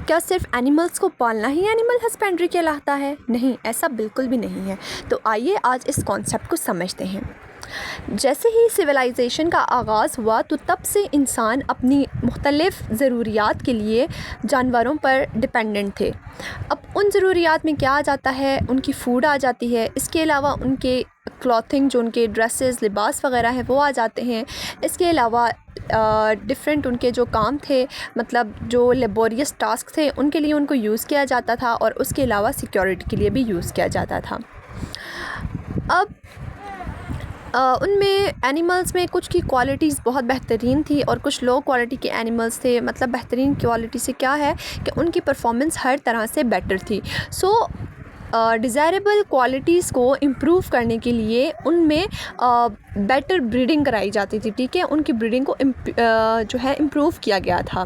क्या सिर्फ एनिमल्स को पालना ही एनिमल हस्बेंड्री कहलाता है? नहीं, ऐसा बिल्कुल भी नहीं है। तो आइए आज इस कॉन्सेप्ट को समझते हैं। जैसे ही सिविलाइजेशन का आगाज़ हुआ तो तब से इंसान अपनी मुख्तलिफ़ ज़रूरियात के लिए जानवरों पर डिपेंडेंट थे। अब उन ज़रूरियात में क्या आ जाता है, उनकी फ़ूड आ जाती है, इसके अलावा उनके क्लॉथिंग, जो उनके ड्रेसेस, लिबास वग़ैरह हैं वो आ जाते हैं। इसके अलावा डिफ़रेंट उनके जो काम थे, मतलब जो लेबोरियस टास्क थे, उनके लिए उनको यूज़ किया जाता था और उसके अलावा सिक्योरिटी के लिए भी यूज़ किया जाता था। अब उनमें एनिमल्स में कुछ की क्वालिटीज़ बहुत बेहतरीन थी और कुछ लो क्वालिटी के एनिमल्स थे। मतलब बेहतरीन क्वालिटी से क्या है कि उनकी परफॉर्मेंस हर तरह से बेटर थी। डिज़ायरेबल क्वालिटीज़ को इम्प्रूव करने के लिए उनमें बेटर ब्रीडिंग कराई जाती थी, ठीक है। उनकी ब्रीडिंग को जो है इम्प्रूव किया गया था,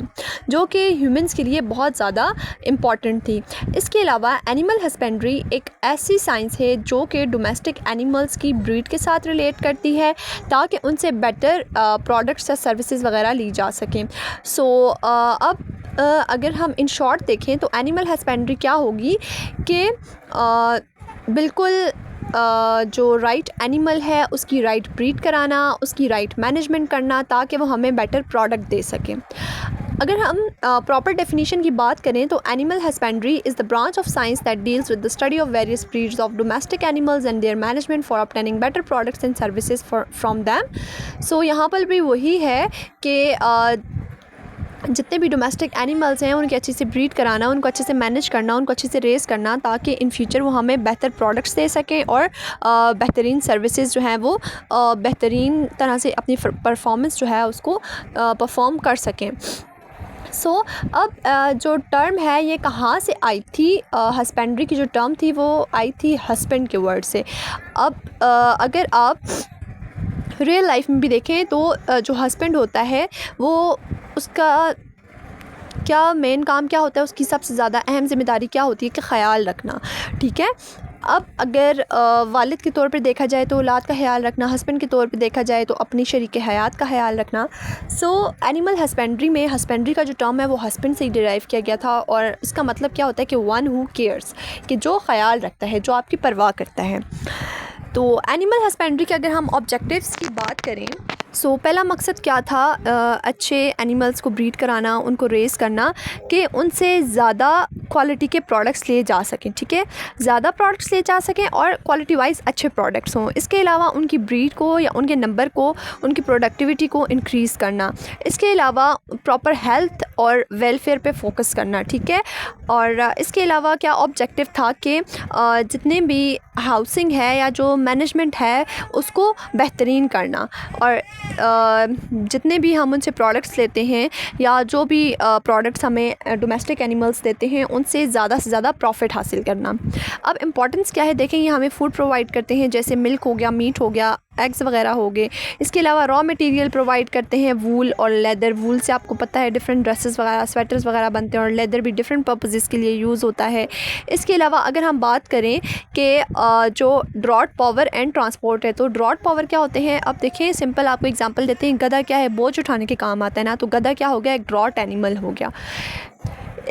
जो कि ह्यूमंस के लिए बहुत ज़्यादा इम्पॉर्टेंट थी। इसके अलावा एनिमल हस्बेंड्री एक ऐसी साइंस है जो कि डोमेस्टिक एनिमल्स की ब्रीड के साथ रिलेट करती है ताकि उनसे बेटर प्रोडक्ट्स या सर्विसेज वगैरह ली जा सकें। अब अगर हम इन शॉर्ट देखें तो एनिमल हस्बेंड्री क्या होगी कि बिल्कुल जो राइट एनिमल है उसकी राइट ब्रीड कराना, उसकी राइट मैनेजमेंट करना ताकि वो हमें बेटर प्रोडक्ट दे सकें। अगर हम प्रॉपर डेफिनेशन की बात करें तो animal husbandry is the branch of science that deals with the study of various breeds of domestic animals and their management for obtaining better products and services from them. So यहाँ पर भी वही है कि जितने भी डोमेस्टिक एनिमल्स हैं उनकी अच्छे से ब्रीड कराना, उनको अच्छे से मैनेज करना, उनको अच्छे से रेस करना ताकि इन फ्यूचर वो हमें बेहतर प्रोडक्ट्स दे सकें और बेहतरीन सर्विसेज जो हैं वो बेहतरीन तरह से अपनी परफॉर्मेंस जो है उसको परफॉर्म कर सकें। अब जो टर्म है ये कहाँ से आई थी? हस्बेंड्री की जो टर्म थी वो आई थी हस्बैंड के वर्ड से। अब अगर आप रियल लाइफ में भी देखें तो जो हस्बैंड होता है वो उसका क्या मेन काम क्या होता है, उसकी सबसे ज़्यादा अहम ज़िम्मेदारी क्या होती है कि ख़याल रखना, ठीक है। अब अगर वालिद के तौर पर देखा जाए तो औलाद का ख़याल रखना, हस्बैंड के तौर पे देखा जाए तो अपनी शरीक हयात का ख़याल रखना। एनिमल हस्बेंड्री में हस्बेंड्री का जो टर्म है वो हस्बैंड से ही डिराइव किया गया था और इसका मतलब क्या होता है कि वन हु केयर्स, कि जो ख़याल रखता है, जो आपकी परवाह करता है। तो एनिमल हस्बेंड्री के अगर हम ऑब्जेक्टिव्स की बात करें पहला मकसद क्या था? अच्छे एनिमल्स को ब्रीड कराना, उनको रेस करना कि उनसे ज़्यादा क्वालिटी के प्रोडक्ट्स लिए जा सकें, ठीक है। ज़्यादा प्रोडक्ट्स लिए जा सकें और क्वालिटी वाइज अच्छे प्रोडक्ट्स हों। इसके अलावा उनकी ब्रीड को या उनके नंबर को, उनकी प्रोडक्टिविटी को इंक्रीज़ करना। इसके अलावा प्रॉपर हेल्थ और वेलफेयर पे फोकस करना, ठीक है। और इसके अलावा क्या ऑब्जेक्टिव था कि जितने भी हाउसिंग है या जो मैनेजमेंट है उसको बेहतरीन करना और जितने भी हम उनसे प्रोडक्ट्स लेते हैं या जो भी प्रोडक्ट्स हमें डोमेस्टिक एनिमल्स देते हैं उनसे ज़्यादा से ज़्यादा प्रॉफिट हासिल करना। अब इम्पॉर्टेंस क्या है देखें, ये हमें फूड प्रोवाइड करते हैं, जैसे मिल्क हो गया, मीट हो गया, एग्स वगैरह हो गए। इसके अलावा रॉ मटेरियल प्रोवाइड करते हैं, वूल और लेदर। वूल से आपको पता है डिफरेंट ड्रेसेस वगैरह, स्वेटर्स वगैरह बनते हैं और लेदर भी डिफरेंट पर्पसेस के लिए यूज़ होता है। इसके अलावा अगर हम बात करें कि जो ड्रॉट पावर एंड ट्रांसपोर्ट है, तो ड्रॉट पावर क्या होते हैं? अब देखें, सिंपल आपको एग्जांपल देते हैं। गधा क्या है? बोझ उठाने के काम आता है ना, तो गधा क्या हो गया? एक ड्रॉट एनिमल हो गया।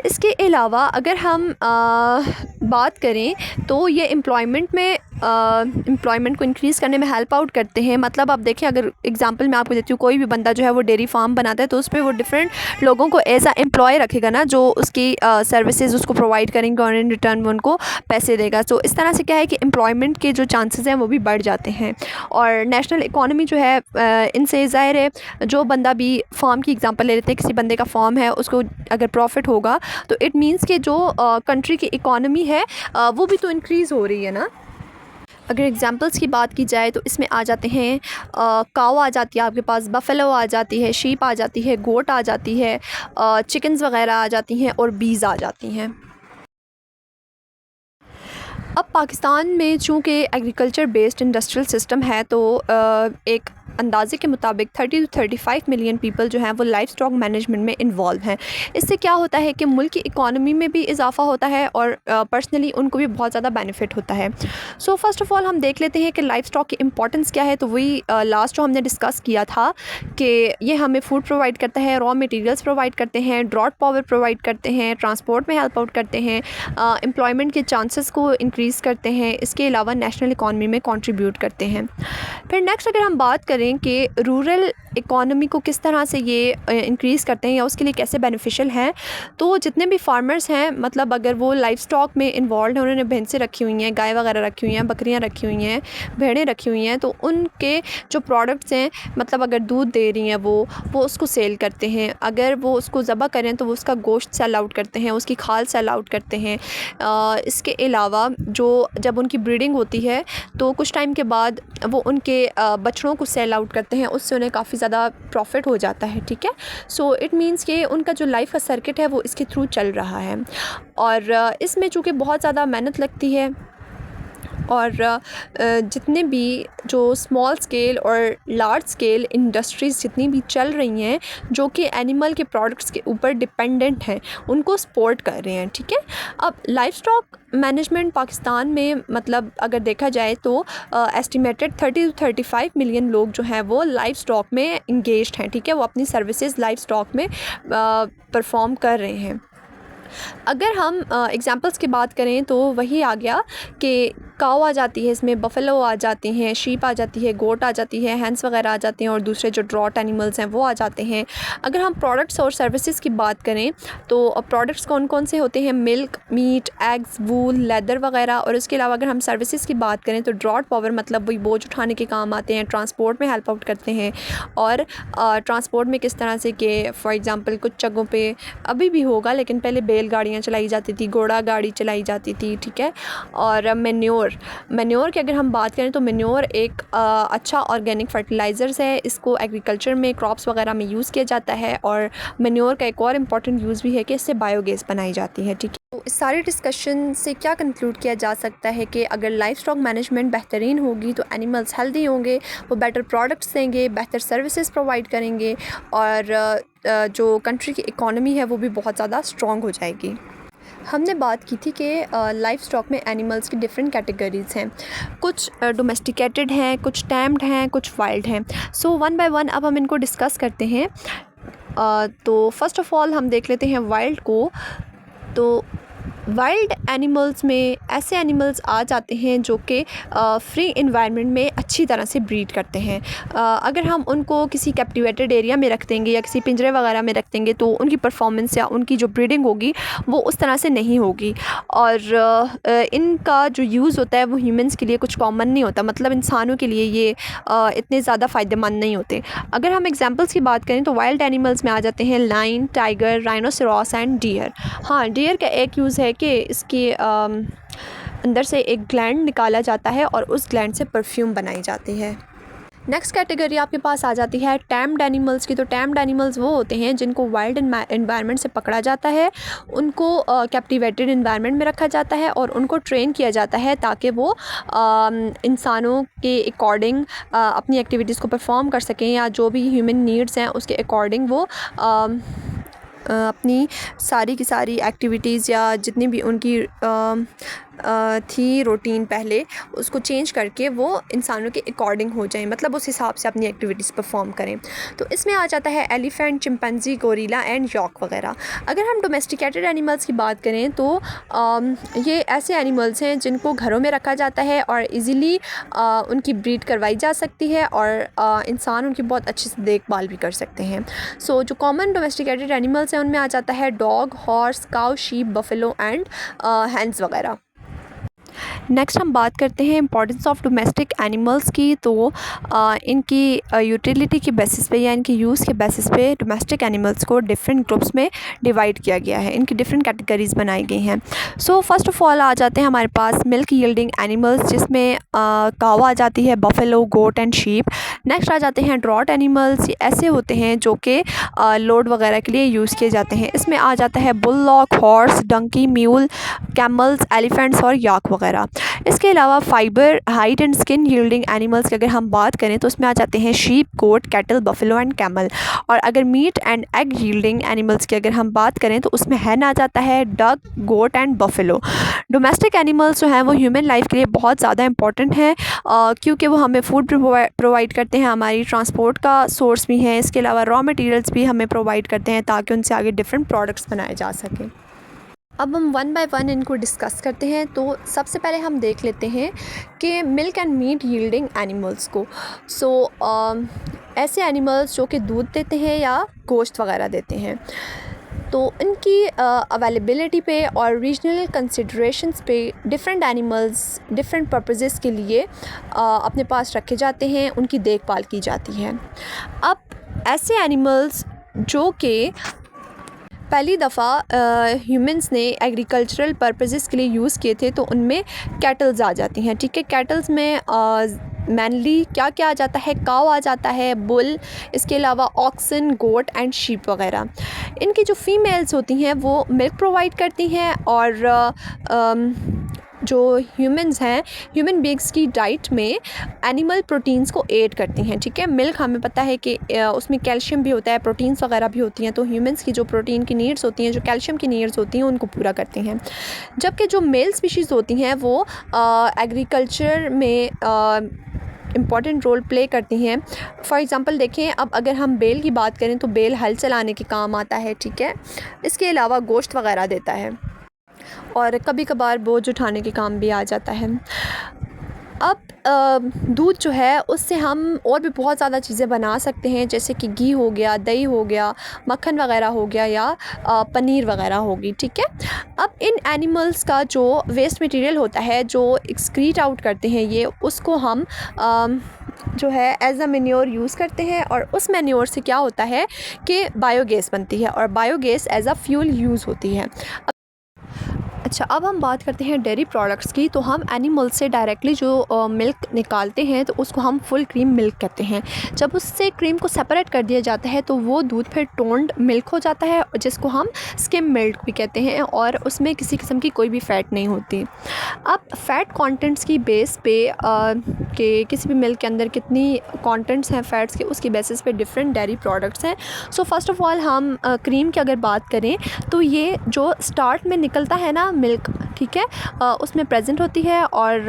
इसके अलावा अगर हम बात करें तो ये एम्प्लॉयमेंट को इंक्रीज़ करने में हेल्प आउट करते हैं। मतलब आप देखें, अगर एग्जांपल मैं आपको देती हूँ, कोई भी बंदा जो है वो डेयरी फार्म बनाता है तो उस पर वो डिफरेंट लोगों को एज आ एम्प्लॉय रखेगा ना, जो उसकी सर्विसेज उसको प्रोवाइड करेंगे और इन रिटर्न वो उनको पैसे देगा। तो इस तरह से क्या है कि एम्प्लॉयमेंट के जो चांसेस हैं वो भी बढ़ जाते हैं और नेशनल इकॉनमी जो है इनसे ज़ाहिर है, जो बंदा भी फार्म की एग्जांपल ले लेते हैं, किसी बंदे का फार्म है, उसको अगर प्रॉफिट होगा तो इट मीन्स कि जो कंट्री की इकॉनमी है वो भी तो इंक्रीज़ हो रही है ना। अगर एग्जांपल्स की बात की जाए तो इसमें आ जाते हैं काऊ आ जाती है आपके पास, बफेलो आ जाती है, शीप आ जाती है, गोट आ जाती है, चिकन्स वगैरह आ जाती हैं और बीज आ जाती हैं। अब पाकिस्तान में चूँकि एग्रीकल्चर बेस्ड इंडस्ट्रियल सिस्टम है तो एक अंदाजे के मुताबिक 30 to 35 मिलियन पीपल जो हैं वो लाइफ स्टॉक मैनेजमेंट में इन्वॉल्व हैं। इससे क्या होता है कि मुल्क की इकॉनमी में भी इजाफ़ा होता है और पर्सनली उनको भी बहुत ज़्यादा बेनिफिट होता है। सो फर्स्ट ऑफ़ ऑल हम देख लेते हैं कि लाइफ स्टॉक की इंपॉर्टेंस क्या है। तो वही लास्ट जो हमने डिस्कस किया था कि ये हमें फूड प्रोवाइड करता है, रॉ मटेरियल्स प्रोवाइड करते हैं, ड्रॉट पावर प्रोवाइड करते हैं, ट्रांसपोर्ट में हेल्प आउट करते हैं, एम्प्लॉयमेंट के चांसेस को इंक्रीज़ करते हैं, इसके अलावा नेशनल इकॉनमी में कंट्रीब्यूट करते हैं। फिर नेक्स्ट अगर हम बात करें कि रूरल इकॉनमी को किस तरह से ये इंक्रीज़ करते हैं या उसके लिए कैसे बेनिफिशियल हैं, तो जितने भी फार्मर्स हैं मतलब अगर वो लाइफ स्टॉक में इन्वॉल्व हैं, उन्होंने भैंसें रखी हुई हैं, गाय वगैरह रखी हुई हैं, बकरियां रखी हुई हैं, भेड़ें रखी हुई हैं, तो उनके जो प्रोडक्ट्स हैं मतलब अगर दूध दे रही हैं वो उसको सेल करते हैं। अगर वो उसको ज़बह करें तो वो उसका गोश्त सेल आउट करते हैं, उसकी खाल सेल आउट करते हैं। इसके अलावा जो जब उनकी ब्रीडिंग होती है तो कुछ टाइम के बाद वो उनके बछड़ों को सेल आउट करते हैं, उससे उन्हें काफ़ी ज़्यादा प्रॉफिट हो जाता है। ठीक है, सो इट मीन्स कि उनका जो लाइफ का सर्किट है वो इसके थ्रू चल रहा है और इसमें चूँकि बहुत ज़्यादा मेहनत लगती है और जितने भी जो स्मॉल स्केल और लार्ज स्केल इंडस्ट्रीज़ जितनी भी चल रही हैं जो कि एनिमल के प्रोडक्ट्स के ऊपर डिपेंडेंट हैं, उनको सपोर्ट कर रहे हैं। ठीक है, अब लाइफ स्टॉक मैनेजमेंट पाकिस्तान में मतलब अगर देखा जाए तो एस्टिमेटेड 30 to 35 मिलियन लोग जो हैं वो लाइफ स्टॉक में इंगेज्ड हैं। ठीक है, वो अपनी सर्विसेज लाइफ स्टॉक में परफॉर्म कर रहे हैं। अगर हम एग्ज़ाम्पल्स की बात करें तो वही आ गया कि काऊ आ जाती है, इसमें बफेलो आ जाती हैं, शीप आ जाती है, गोट आ जाती है, हैंस वगैरह आ जाते हैं और दूसरे जो ड्रॉट एनिमल्स हैं वो आ जाते हैं। अगर हम प्रोडक्ट्स और सर्विसेज की बात करें तो प्रोडक्ट्स कौन कौन से होते हैं? मिल्क, मीट, एग्स, वूल, लेदर वगैरह। और इसके अलावा अगर हम सर्विसेज की बात करें तो ड्रॉट पावर मतलब वही बोझ उठाने के काम आते हैं, ट्रांसपोर्ट में हेल्प आउट करते हैं और ट्रांसपोर्ट में किस तरह से कि फॉर एग्ज़ाम्पल कुछ जगहों पे अभी भी होगा लेकिन पहले बैलगाड़ियाँ चलाई जाती थी, घोड़ा गाड़ी चलाई जाती थी। ठीक है, और मैन्योर की अगर हम बात करें तो मैन्योर एक अच्छा ऑर्गेनिक फर्टिलाइज़र्स है, इसको एग्रीकल्चर में क्रॉप्स वगैरह में यूज़ किया जाता है और मैन्योर का एक और इम्पॉर्टेंट यूज़ भी है कि इससे बायोगैस बनाई जाती है। ठीक है, तो इस सारे डिस्कशन से क्या कंक्लूड किया जा सकता है कि अगर लाइफ स्टॉक मैनेजमेंट बेहतरीन होगी तो एनिमल्स हेल्दी होंगे, वो बेटर प्रोडक्ट्स देंगे, बेहतर सर्विसेज प्रोवाइड करेंगे और जो कंट्री की इकॉनमी है वो भी बहुत ज़्यादा स्ट्रॉन्ग हो जाएगी। हमने बात की थी कि लाइफ स्टॉक में एनिमल्स की डिफरेंट कैटेगरीज़ हैं, कुछ डोमेस्टिकेटेड हैं, कुछ टैम्ड हैं, कुछ वाइल्ड हैं। सो वन बाय वन अब हम इनको डिस्कस करते हैं। तो फ़र्स्ट ऑफ़ ऑल हम देख लेते हैं वाइल्ड को। तो वाइल्ड एनिमल्स में ऐसे एनिमल्स आ जाते हैं जो कि फ्री इन्वायरमेंट में अच्छी तरह से ब्रीड करते हैं। अगर हम उनको किसी कैप्टिवेटेड एरिया में रख देंगे या किसी पिंजरे वगैरह में रख देंगे तो उनकी परफॉर्मेंस या उनकी जो ब्रीडिंग होगी वो उस तरह से नहीं होगी और इनका जो यूज़ होता है वो ह्यूमंस के लिए कुछ कॉमन नहीं होता, मतलब इंसानों के लिए ये इतने ज़्यादा फ़ायदेमंद नहीं होते। अगर हम एग्जांपल्स की बात करें तो वाइल्ड एनिमल्स में आ जाते हैं lion, tiger, rhinoceros and deer. हाँ, डियर का एक यूज़ है कि इसके अंदर से एक ग्लैंड निकाला जाता है और उस ग्लैंड से परफ्यूम बनाई जाती है। नेक्स्ट कैटेगरी आपके पास आ जाती है टैम्ड एनिमल्स की। तो टैम्ड एनिमल्स वो होते हैं जिनको वाइल्ड एनवायरनमेंट से पकड़ा जाता है, उनको कैप्टिवेटेड एनवायरनमेंट में रखा जाता है और उनको ट्रेन किया जाता है ताकि वो इंसानों के अकॉर्डिंग अपनी एक्टिविटीज़ को परफॉर्म कर सकें या जो भी ह्यूमन नीड्स हैं उसके अकॉर्डिंग वो अपनी सारी की सारी एक्टिविटीज़ या जितनी भी उनकी थी रूटीन पहले उसको चेंज करके वो इंसानों के अकॉर्डिंग हो जाएं, मतलब उस हिसाब से अपनी एक्टिविटीज़ परफॉर्म करें। तो इसमें आ जाता है elephant, chimpanzee, gorilla and yak वगैरह। अगर हम डोमेस्टिकेटेड एनिमल्स की बात करें तो ये ऐसे एनिमल्स हैं जिनको घरों में रखा जाता है और इजीली उनकी ब्रीड करवाई जा सकती है और इंसान उनकी बहुत अच्छे से देखभाल भी कर सकते हैं। सो जो कॉमन डोमेस्टिकेटेड एनिमल्स हैं उनमें आ जाता है dog, horse, cow, sheep, buffalo and hens वगैरह। नेक्स्ट हम बात करते हैं इंपॉर्टेंस ऑफ डोमेस्टिक एनिमल्स की। तो इनकी यूटिलिटी के बेसिस पे या इनकी यूज़ के बेसिस पे डोमेस्टिक एनिमल्स को डिफरेंट ग्रुप्स में डिवाइड किया गया है, इनकी डिफरेंट कैटेगरीज़ बनाई गई हैं। सो फर्स्ट ऑफ़ ऑल आ जाते हैं हमारे पास मिल्क यील्डिंग एनिमल्स, जिसमें काऊ आ जाती है, buffalo, goat and sheep. Next आ जाते हैं ड्रॉट एनिमल्स, ये ऐसे होते हैं जो कि लोड वगैरह के लिए यूज़ किए जाते हैं। इसमें आ जाता है bulldog, horse, donkey, mule, camels, elephants और याक वगैरह। इसके अलावा fibre, hide and skin yielding animals की अगर हम बात करें तो उसमें आ जाते हैं sheep, goat, cattle, buffalo and camel. और अगर meat and egg yielding animals की अगर हम बात करें तो उसमें हैन आ जाता है, duck, goat and buffalo. Domestic animals जो हैं वो ह्यूमन लाइफ के लिए बहुत ज़्यादा इंपॉर्टेंट हैं, क्योंकि वो हमें फूड प्रोवाइड करते हैं, हमारी ट्रांसपोर्ट का सोर्स भी हैं, इसके अलावा रॉ मटेरियल्स भी हमें प्रोवाइड करते हैं ताकि उनसे आगे डिफरेंट प्रोडक्ट्स बनाए जा सकें। अब हम वन बाय वन इनको डिस्कस करते हैं। तो सबसे पहले हम देख लेते हैं कि milk and meat yielding animals को। ऐसे एनिमल्स जो कि दूध देते हैं या गोश्त वगैरह देते हैं, तो इनकी अवेलेबिलिटी पे और रीजनल कंसिडरेशंस पे डिफरेंट एनिमल्स डिफरेंट पर्पसेस के लिए अपने पास रखे जाते हैं, उनकी देखभाल की जाती है। अब ऐसे एनिमल्स जो कि पहली दफ़ा ह्यूमंस ने एग्रीकल्चरल पर्पसेस के लिए यूज़ किए थे, तो उनमें कैटल्स आ जाती हैं। ठीक है, कैटल्स में मेनली क्या क्या आ जाता है, काव आ जाता है, बुल, इसके अलावा ऑक्सन, गोट एंड शीप वगैरह। इनकी जो फीमेल्स होती हैं वो मिल्क प्रोवाइड करती हैं और जो ह्यूमंस हैं, ह्यूमन बीइंग्स की डाइट में एनिमल प्रोटीन्स को ऐड करती हैं। ठीक है, मिल्क हमें पता है कि उसमें कैल्शियम भी होता है, प्रोटीन्स वगैरह भी होती हैं, तो ह्यूमंस की जो प्रोटीन की नीड्स होती हैं, जो कैल्शियम की नीड्स होती हैं, उनको पूरा करती हैं। जबकि जो मेल स्पीशीज़ होती हैं वो एग्रीकल्चर में इम्पॉर्टेंट रोल प्ले करती हैं। फॉर एग्ज़ाम्पल देखें, अब अगर हम बेल की बात करें तो बेल हल चलाने के काम आता है। ठीक है, इसके अलावा गोश्त वगैरह देता है और कभी कभार बोझ उठाने के काम भी आ जाता है। अब दूध जो है उससे हम और भी बहुत ज़्यादा चीज़ें बना सकते हैं, जैसे कि घी हो गया, दही हो गया, मक्खन वगैरह हो गया या पनीर वगैरह होगी। ठीक है, अब इन एनिमल्स का जो वेस्ट मटेरियल होता है जो एक्सक्रीट आउट करते हैं ये, उसको हम जो है एज अ मैन्योर यूज़ करते हैं और उस मैन्योर से क्या होता है कि बायोगैस बनती है और biogas as a fuel use होती है। अच्छा, अब हम बात करते हैं डेयरी प्रोडक्ट्स की। तो हम एनिमल से डायरेक्टली जो मिल्क निकालते हैं तो उसको हम फुल क्रीम मिल्क कहते हैं। जब उससे क्रीम को सेपरेट कर दिया जाता है तो वो दूध फिर टोन्ड मिल्क हो जाता है, जिसको हम स्किम मिल्क भी कहते हैं और उसमें किसी किस्म की कोई भी फ़ैट नहीं होती। अब फ़ैट कंटेंट्स की बेस पे कि किसी भी मिल्क के अंदर कितनी कंटेंट्स हैं फ़ैट्स के, उसकी बेसिस पे डिफरेंट डेयरी प्रोडक्ट्स हैं। सो फर्स्ट ऑफ़ ऑल हम क्रीम की अगर बात करें तो ये जो स्टार्ट में निकलता है ना मिल्क, ठीक है, उसमें प्रेजेंट होती है और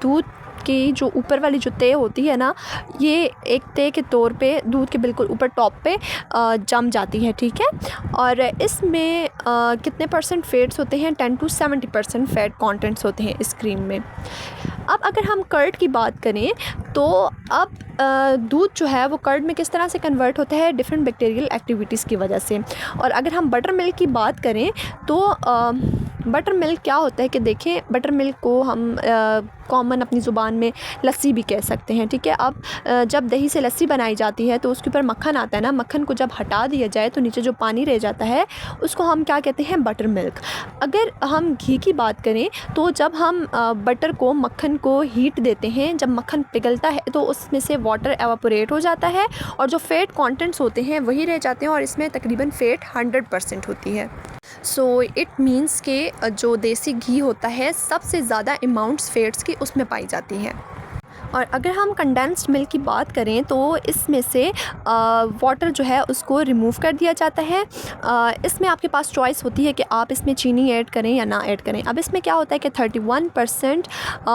दूध की जो ऊपर वाली जो तय होती है ना, ये एक तय के तौर पे दूध के बिल्कुल ऊपर टॉप पे जम जाती है। ठीक है, और इसमें कितने परसेंट फ़ैट्स होते हैं, 10 to 70% फ़ैट कंटेंट्स होते हैं इस क्रीम में। अब अगर हम कर्ड की बात करें तो अब दूध जो है वो कर्ड में किस तरह से कन्वर्ट होता है, डिफरेंट बैक्टीरियल एक्टिविटीज़ की वजह से। और अगर हम बटर मिल्क की बात करें तो बटर मिल्क क्या होता है कि देखें, बटर मिल्क को हम कॉमन अपनी ज़ुबान में लस्सी भी कह सकते हैं। ठीक है, अब जब दही से लस्सी बनाई जाती है तो उसके ऊपर मक्खन आता है ना, मक्खन को जब हटा दिया जाए तो नीचे जो पानी रह जाता है उसको हम क्या कहते हैं, बटर मिल्क। अगर हम घी की बात करें तो जब हम बटर को, मक्खन को हीट देते हैं, जब मक्खन पिघलता है तो उसमें से वाटर एवापोरेट हो जाता है और जो फ़ैट कंटेंट्स होते हैं वही रह जाते हैं और इसमें तकरीबन फ़ैट 100% होती है। सो इट मीन्स के जो देसी घी होता है सबसे ज़्यादा अमाउंट्स फ़ैट्स की उसमें पाई जाती हैं। और अगर हम कंडेंस्ड मिल्क की बात करें तो इसमें से वाटर जो है उसको रिमूव कर दिया जाता है। इसमें आपके पास चॉइस होती है कि आप इसमें चीनी ऐड करें या ना ऐड करें। अब इसमें क्या होता है कि 31%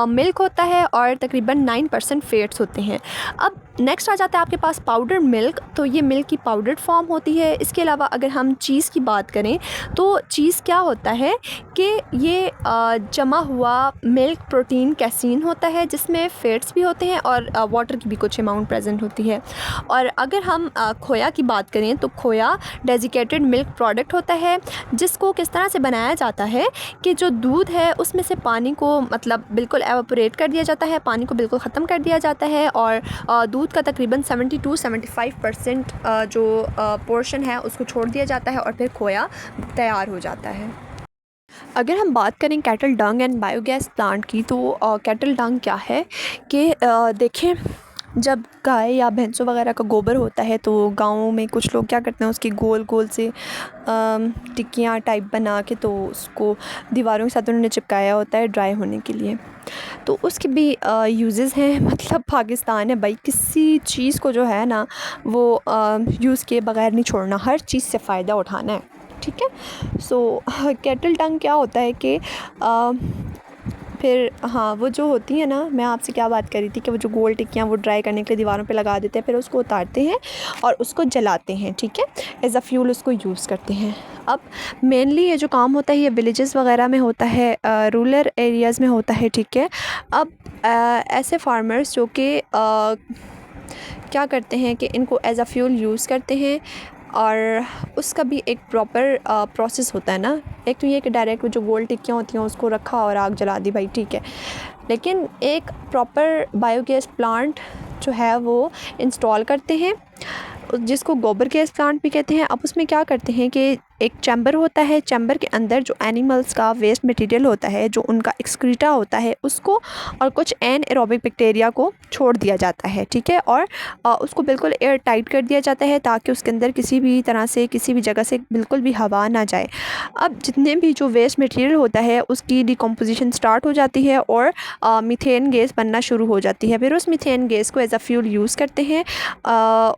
मिल्क होता है और तकरीबन 9% फ़ैट्स होते हैं। अब नेक्स्ट आ जाता है आपके पास पाउडर मिल्क, तो ये मिल्क की पाउडर्ड फॉर्म होती है। इसके अलावा अगर हम चीज़ की बात करें तो चीज़ क्या होता है कि ये जमा हुआ मिल्क प्रोटीन कैसीन होता है जिसमें फ़ैट्स भी होते हैं और वाटर की भी कुछ अमाउंट प्रेजेंट होती है। और अगर हम खोया की बात करें तो खोया डेजिकेटेड मिल्क प्रोडक्ट होता है, जिसको किस तरह से बनाया जाता है कि जो दूध है उसमें से पानी को मतलब बिल्कुल एवापोरेट कर दिया जाता है, पानी को बिल्कुल ख़त्म कर दिया जाता है और दूध का तकरीबन 70 to 75% जो पोर्शन है उसको छोड़ दिया जाता है और फिर खोया तैयार हो जाता है। अगर हम बात करें cattle Dang and biogas plant की तो कैटल डंग क्या है कि देखें, जब गाय या भैंसों वगैरह का गोबर होता है तो गाँव में कुछ लोग क्या करते हैं, उसकी गोल गोल से टिक्कियाँ टाइप बना के तो उसको दीवारों के साथ उन्होंने चिपकाया होता है ड्राई होने के लिए। तो उसके भी यूजेस हैं। मतलब पाकिस्तान है भाई, किसी चीज़ को जो है ना वो यूज़ किए बगैर नहीं छोड़ना, हर चीज़ से फ़ायदा उठाना है, ठीक है। सो केटल टंग क्या होता है कि फिर हाँ, वो जो होती है ना, मैं आपसे क्या बात कर रही थी कि वो जो गोल टिक्कियाँ वो ड्राई करने के लिए दीवारों पे लगा देते हैं, फिर उसको उतारते हैं और उसको जलाते हैं, ठीक है, एज़ अ फ्यूल उसको यूज़ करते हैं। अब मेनली ये जो काम होता है ये विलेजेस वगैरह में होता है, रूरल एरियाज़ में होता है, ठीक है। अब ऐसे फार्मर्स जो कि क्या करते हैं कि इनको एज़ अ फ्यूल यूज़ करते हैं, और उसका भी एक प्रॉपर प्रोसेस होता है ना। एक तो ये कि डायरेक्ट वो जो गोल टिक्कियाँ होती हैं उसको रखा और आग जला दी भाई, ठीक है, लेकिन एक प्रॉपर बायोगैस प्लांट जो है वो इंस्टॉल करते हैं, जिसको गोबर गैस प्लांट भी कहते हैं। अब उसमें क्या करते हैं कि एक चैम्बर होता है, चैम्बर के अंदर जो एनिमल्स का वेस्ट मटेरियल होता है, जो उनका एक्सक्रीटा होता है, उसको और कुछ एनएरोबिक बैक्टीरिया को छोड़ दिया जाता है, ठीक है, और उसको बिल्कुल एयर टाइट कर दिया जाता है ताकि उसके अंदर किसी भी तरह से किसी भी जगह से बिल्कुल भी हवा ना जाए। अब जितने भी जो वेस्ट मटेरियल होता है उसकी डिकम्पोजिशन स्टार्ट हो जाती है और मीथेन गैस बनना शुरू हो जाती है। फिर उस मीथेन गैस को एज़ अ फ्यूल यूज़ करते हैं,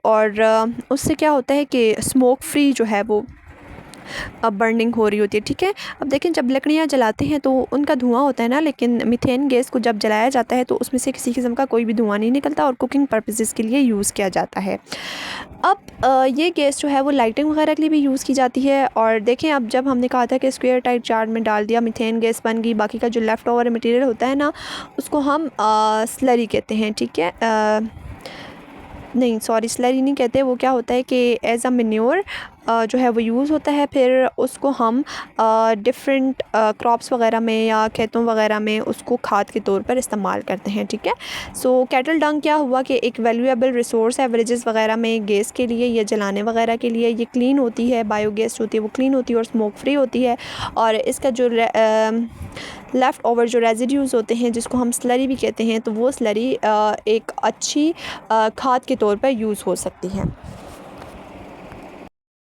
और उससे क्या होता है कि स्मोक फ्री जो है वो बर्निंग हो रही होती है, ठीक है। अब देखें, जब लकड़ियाँ जलाते हैं तो उनका धुआं होता है ना, लेकिन मीथेन गैस को जब जलाया जाता है तो उसमें से किसी किस्म का कोई भी धुआं नहीं निकलता और कुकिंग पर्पसेस के लिए यूज़ किया जाता है। अब ये गैस जो है वो लाइटिंग वगैरह के लिए भी यूज़ की जाती है। और देखें, अब जब हमने कहा था कि स्क्वायर टाइट जार में डाल दिया, मीथेन गैस बन गई, बाकी का जो लेफ़्ट ओवर मटेरियल होता है ना उसको हम स्लरी कहते हैं, ठीक है। नहीं सॉरी, स्लरी नहीं कहते, वो क्या होता है कि एज़ अ मैन्योर जो है वो यूज़ होता है। फिर उसको हम डिफरेंट क्रॉप्स वगैरह में या खेतों वगैरह में उसको खाद के तौर पर इस्तेमाल करते हैं, ठीक है। सो कैटल डंग क्या हुआ कि एक वैल्यूएबल रिसोर्स है विलेजेस वगैरह में गैस के लिए या जलाने वगैरह के लिए। ये क्लीन होती है, बायोगैस होती है वो क्लीन होती है और स्मोक फ्री होती है। और इसका जो लेफ़्ट ओवर जो रेजिड्यूज़ होते हैं जिसको हम स्लरी भी कहते हैं, तो वो स्लरी एक अच्छी खाद के तौर पर यूज़ हो सकती है।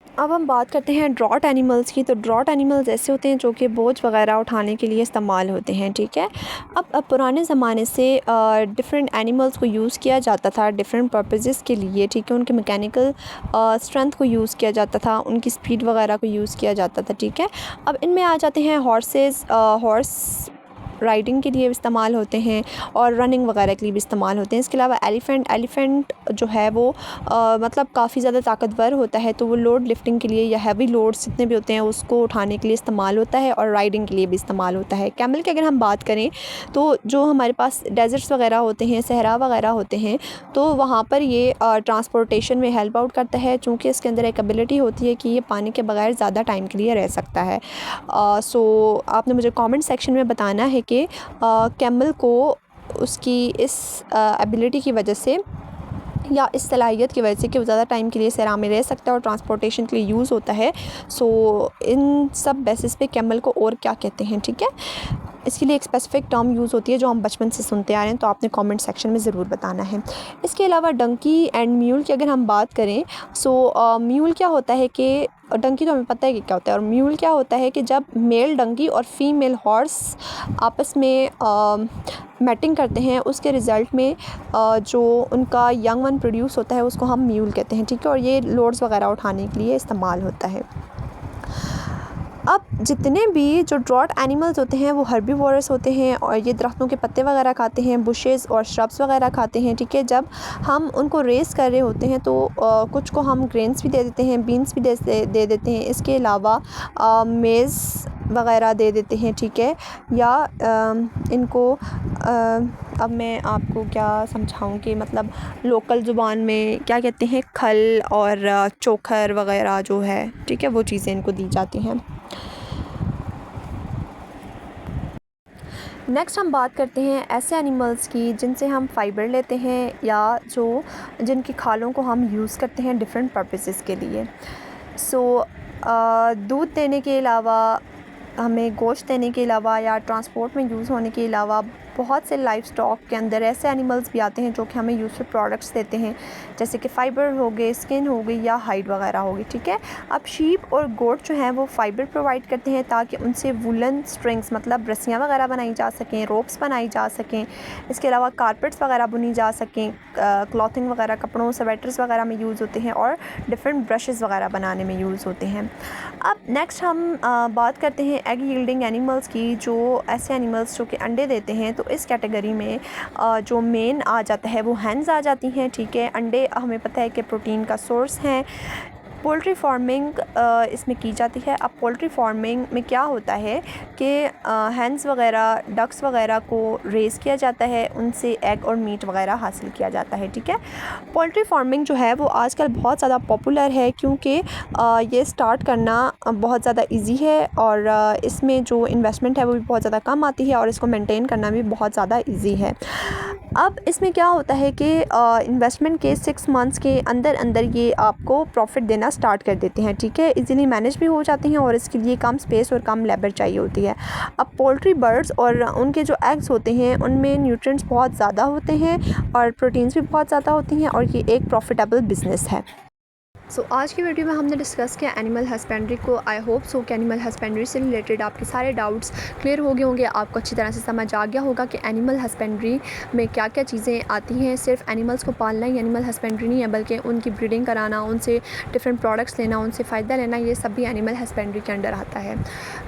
अब हम बात करते हैं ड्रॉट एनिमल्स की। तो ड्रॉट एनिमल्स ऐसे होते हैं जो कि बोझ वगैरह उठाने के लिए इस्तेमाल होते हैं, ठीक है। अब पुराने ज़माने से डिफरेंट एनिमल्स को यूज़ किया जाता था डिफरेंट पर्पसेस के लिए, ठीक है। उनके मैकेनिकल स्ट्रेंथ को यूज़ किया जाता था, उनकी स्पीड वगैरह को यूज़ किया जाता था, ठीक है। अब इनमें आ जाते हैं हॉर्सेस। हॉर्स राइडिंग के लिए इस्तेमाल होते हैं और रनिंग वगैरह के लिए भी इस्तेमाल होते हैं। इसके अलावा एलिफ़ेंट जो है वो मतलब काफ़ी ज़्यादा ताकतवर होता है, तो वो लोड लिफ्टिंग के लिए या हैवी लोड्स जितने भी होते हैं उसको उठाने के लिए इस्तेमाल होता है और राइडिंग के लिए भी इस्तेमाल होता है। कैमल की अगर हम बात करें तो जो हमारे पास डेज़र्ट्स वगैरह होते हैं, सहरा वगैरह होते हैं, तो वहाँ पर ये ट्रांसपोर्टेशन में हेल्प आउट करता है, चूँकि इसके अंदर एक एबिलिटी होती है कि ये पानी के बगैर ज़्यादा टाइम के लिए रह सकता है। सो आपने मुझे कमेंट सेक्शन में बताना है कि कैमल को उसकी इस एबिलिटी की वजह से या इस सलाहियत की वजह से कि वो ज़्यादा टाइम के लिए सहरा में रह सकता है और ट्रांसपोर्टेशन के लिए यूज़ होता है। सो इन सब बेसिस पे कैमल को और क्या कहते हैं, ठीक है। इसके लिए एक स्पेसिफ़िक टर्म यूज़ होती है जो हम बचपन से सुनते आ रहे हैं, तो आपने कमेंट सेक्शन में ज़रूर बताना है। इसके अलावा डंकी एंड म्यूल की अगर हम बात करें, सो म्यूल क्या होता है कि डंकी तो हमें पता है कि क्या होता है, और म्यूल क्या होता है कि जब मेल डंकी और फीमेल हॉर्स आपस में मैटिंग करते हैं उसके रिज़ल्ट में जो उनका यंग वन प्रोड्यूस होता है उसको हम म्यूल कहते हैं, ठीक है। और ये लोड्स वगैरह उठाने के लिए इस्तेमाल होता है। अब जितने भी जो ड्रॉट एनिमल्स होते हैं वो हर्बीवोरस होते हैं और ये दरख्तों के पत्ते वगैरह खाते हैं, बुशेस और श्रब्स वगैरह खाते हैं, ठीक है। जब हम उनको रेस कर रहे होते हैं तो कुछ को हम ग्रेन्स भी दे देते हैं, बीन्स भी दे देते हैं, इसके अलावा मेज़ वगैरह दे देते हैं, ठीक है। या इनको अब मैं आपको क्या समझाऊं कि मतलब लोकल ज़ुबान में क्या कहते हैं, खल और चोकर वगैरह जो है, ठीक है, वो चीज़ें इनको दी जाती हैं। नेक्स्ट हम बात करते हैं ऐसे एनिमल्स की जिनसे हम फ़ाइबर लेते हैं या जिनकी खालों को हम यूज़ करते हैं डिफरेंट पर्पसेस के लिए। सो दूध देने के अलावा, हमें गोश्त देने के अलावा या ट्रांसपोर्ट में यूज़ होने के अलावा बहुत से लाइफ स्टॉक के अंदर ऐसे एनिमल्स भी आते हैं जो कि हमें यूज़फुल प्रोडक्ट्स देते हैं, जैसे कि फ़ाइबर हो गए, स्किन हो गई या हाइड वगैरह होगी, ठीक है। अब शीप और गोट जो हैं वो फ़ाइबर प्रोवाइड करते हैं ताकि उनसे वुलन स्ट्रिंग्स मतलब रस्सियाँ वगैरह बनाई जा सकें, रोप्स बनाई जा सकें। इसके अलावा कारपेट्स वगैरह बुनी जा सकें, क्लॉथिंग वगैरह कपड़ों स्वेटर्स वगैरह में यूज़ होते हैं और डिफरेंट ब्रशेज़ वगैरह बनाने में यूज़ होते हैं। अब नेक्स्ट हम बात करते हैं एग यील्डिंग एनिमल्स की, जो ऐसे एनिमल्स जो कि अंडे देते हैं। तो इस कैटेगरी में जो मेन आ जाता है वो हैंस आ जाती हैं, ठीक है। अंडे हमें पता है कि प्रोटीन का सोर्स हैं। पोल्ट्री फार्मिंग इसमें की जाती है। अब पोल्ट्री फार्मिंग में क्या होता है कि हैंस वगैरह, डक्स वगैरह को रेज़ किया जाता है, उनसे एग और मीट वगैरह हासिल किया जाता है, ठीक है। पोल्ट्री फार्मिंग जो है वो आजकल बहुत ज़्यादा पॉपुलर है क्योंकि ये स्टार्ट करना बहुत ज़्यादा इजी है और इसमें जो इन्वेस्टमेंट है वो भी बहुत ज़्यादा कम आती है और इसको मेंटेन करना भी बहुत ज़्यादा इजी है। अब इसमें क्या होता है कि इन्वेस्टमेंट के 6 मंथ्स के अंदर अंदर ये आपको प्रॉफिट देना स्टार्ट कर देते हैं, ठीक है। इजीली मैनेज भी हो जाती हैं और इसके लिए कम स्पेस और कम लेबर चाहिए होती है। अब पोल्ट्री बर्ड्स और उनके जो एग्स होते हैं उनमें न्यूट्रिएंट्स बहुत ज़्यादा होते हैं और प्रोटीन्स भी बहुत ज़्यादा होती हैं और ये एक प्रॉफिटेबल बिज़नेस है। सो आज की वीडियो में हमने डिस्कस किया एनिमल हस्बेंड्री को। आई होप सो कि एनिमल हस्बेंड्री से रिलेटेड आपके सारे डाउट्स क्लियर हो गए होंगे, आपको अच्छी तरह से समझ आ गया होगा कि एनिमल हस्बेंड्री में क्या क्या चीज़ें आती हैं। सिर्फ एनिमल्स को पालना ही एनिमल हस्बेंड्री नहीं है, बल्कि उनकी ब्रीडिंग कराना, उनसे डिफरेंट प्रोडक्ट्स लेना, उनसे फ़ायदा लेना, ये सब भी एनिमल हस्बेंड्री के अंडर आता है।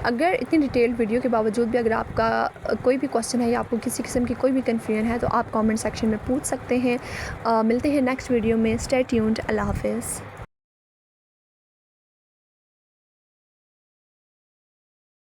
अगर इतनी डिटेल्ड वीडियो के बावजूद भी अगर आपका कोई भी क्वेश्चन है या आपको किसी किस्म की कोई भी कन्फ्यूजन है तो आप कॉमेंट सेक्शन में पूछ सकते हैं। मिलते हैं नेक्स्ट वीडियो में। Stay tuned. अल्लाह हाफ़िज़।